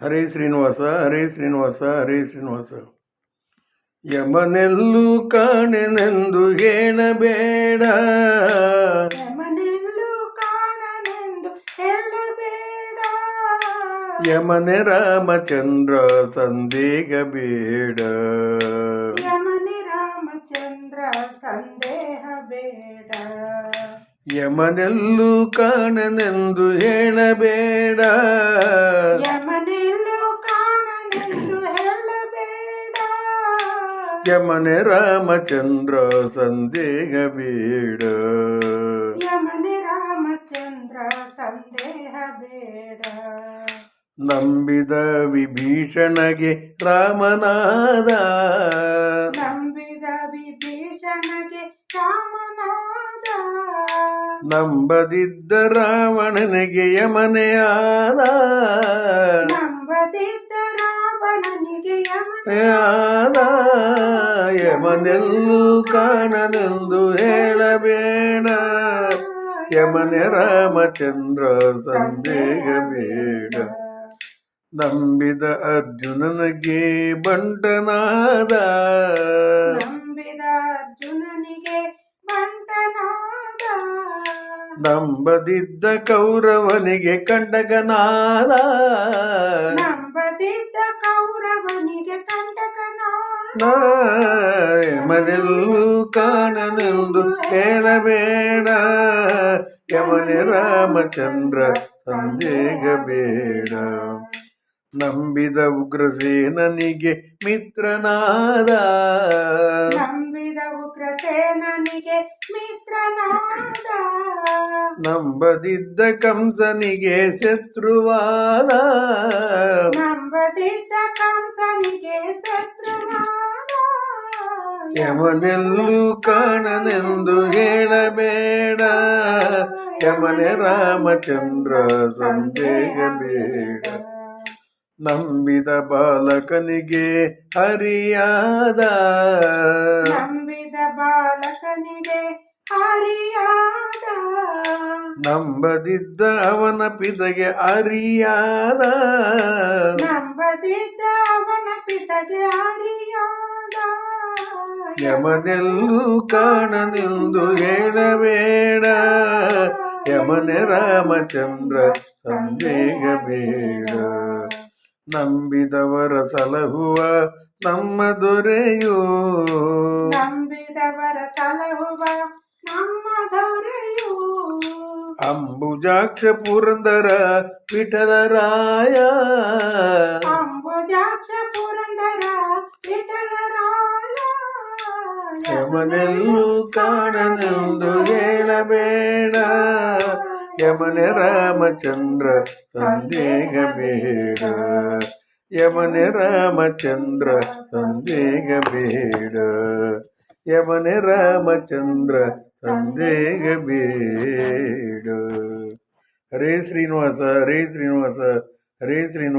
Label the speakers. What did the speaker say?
Speaker 1: ಹರೇ ಶ್ರೀನಿವಾಸ ಹರೇ ಶ್ರೀನಿವಾಸ ಹರೇ ಶ್ರೀನಿವಾಸ. ಯಮನೆಲ್ಲೂ ಕಾಣೆನೆಂದು ಹೇಳಬೇಡ,
Speaker 2: ಯಮನೆಲ್ಲೂ ಕಾಣನೆಂದು ಹೇಳಬೇಡ.
Speaker 1: ಯಮನೆ ರಾಮಚಂದ್ರ ಸಂದೇಹ ಬೇಡ,
Speaker 2: ಯಮನೆ ರಾಮಚಂದ್ರ ಸಂದೇಹ ಬೇಡ.
Speaker 1: ಯಮನೆಲ್ಲೂ ಕಾಣನೆಂದು ಹೇಳಬೇಡ,
Speaker 2: ಯಮನೆಲ್ಲೂ ಕಾಣನೆಂದು ಹೇಳಬೇಡ.
Speaker 1: ಯಮನೆ ರಾಮಚಂದ್ರ ಸಂದೇಹ ಬೇಡ,
Speaker 2: ಯಮನೆ ರಾಮಚಂದ್ರ ಸಂದೇಹ ಬೇಡ.
Speaker 1: ನಂಬಿದ ವಿಭೀಷಣಗೆ ರಾಮನಾದ,
Speaker 2: ನಂಬಿದ ವಿಭೀಷಣಗೆ ರಾಮನಾದ.
Speaker 1: ನಂಬದಿದ್ದ ರಾವಣನಿಗೆ ಯಮನೆ ಆದ,
Speaker 2: ನಂಬದಿದ್ದ ರಾವಣನಿಗೆ ಯಮನೆ
Speaker 1: ಆದ. ಯಮನೆಲ್ಲೂ ಕಾಣನೆಂದು ಹೇಳಬೇಡ, ಯಮನೆ ರಾಮಚಂದ್ರ ಸಂದೇಹ ಬೇಡ. ನಂಬಿದ ಅರ್ಜುನನಿಗೆ ಬಂಟನಾದ,
Speaker 2: ನಂಬಿದ ಅರ್ಜುನನಿಗೆ ಬಂಟನಾದ.
Speaker 1: ನಂಬದಿದ್ದ ಕೌರವನಿಗೆ ಕಂಟಕನಾದ,
Speaker 2: ನಂಬದಿದ್ದ ಕೌರವನಿಗೆ ಕಂಟಕನಾದ.
Speaker 1: ಯಮನೆಲ್ಲೂ ಕಾಣನೆಂದು ಹೇಳಬೇಡ, ಯಮನೆ ರಾಮಚಂದ್ರ ಸಂದೇಹ ಬೇಡ. ನಂಬಿದ ಉಗ್ರಸೇನನಿಗೆ ಮಿತ್ರನಾದ,
Speaker 2: ನಂಬಿದ ಉಗ್ರಸೇನನಿಗೆ ಮಿತ್ರನಾದ.
Speaker 1: ನಂಬದಿದ್ದ ಕಂಸನಿಗೆ ಶತ್ರುವಾದ,
Speaker 2: ನಂಬದಿದ್ದ ಕಂಸನಿಗೆ ಶತ್ರುವಾದ.
Speaker 1: ಯಮನೆಲ್ಲೂ ಕಾಣನೆಂದು ಹೇಳಬೇಡ, ಯಮನೆ ರಾಮಚಂದ್ರ ಸಂದೇಹ ಬೇಡ. ನಂಬಿದ ಬಾಲಕನಿಗೆ ಹರಿಯಾದ,
Speaker 2: ನಂಬಿದ ಬಾಲಕನಿಗೆ ಹರಿಯಾದ.
Speaker 1: ನಂಬದಿದ್ದ ಅವನ ಪಿತೆಗೆ ಅರಿಯಾದ,
Speaker 2: ನಂಬದಿದ್ದ ಅವನ ಪಿತೆಗೆ ಹರಿಯಾದ.
Speaker 1: ಯಮನೆಲ್ಲೂ ಕಾಣನೆಂದು ಹೇಳಬೇಡ, ಯಮನೆ ರಾಮಚಂದ್ರ ಸಂದೇಹ ಬೇಡ. ನಂಬಿದವರ ಸಲಹುವ ನಮ್ಮ ದೊರೆಯು,
Speaker 2: ನಂಬಿದವರ ಸಲಹುವ ನಮ್ಮ ದೊರೆಯು.
Speaker 1: ಅಂಬುಜಾಕ್ಷ ಪುರಂದರ ವಿಠಲರಾಯ,
Speaker 2: ಅಂಬುಜಾಕ್ಷ ಪುರಂದರ ವಿಠಲರಾಯ.
Speaker 1: ಯಮನೆಲ್ಲೂ ಕಾಣನೆಂದು ಹೇಳಬೇಡ, ಯಮನೆ ರಾಮಚಂದ್ರ ಸಂದೇಹ ಬೇಡ, ಯಮನೆ ರಾಮಚಂದ್ರ ಸಂದೇಹ ಬೇಡ, ಯಮನೆ ರಾಮಚಂದ್ರ ಸಂದೇಹ ಬೇಡ. ಹರೇ ಶ್ರೀನಿವಾಸ ಹರೇ ಶ್ರೀನಿವಾಸ ಹರೇ ಶ್ರೀನಿವಾಸ.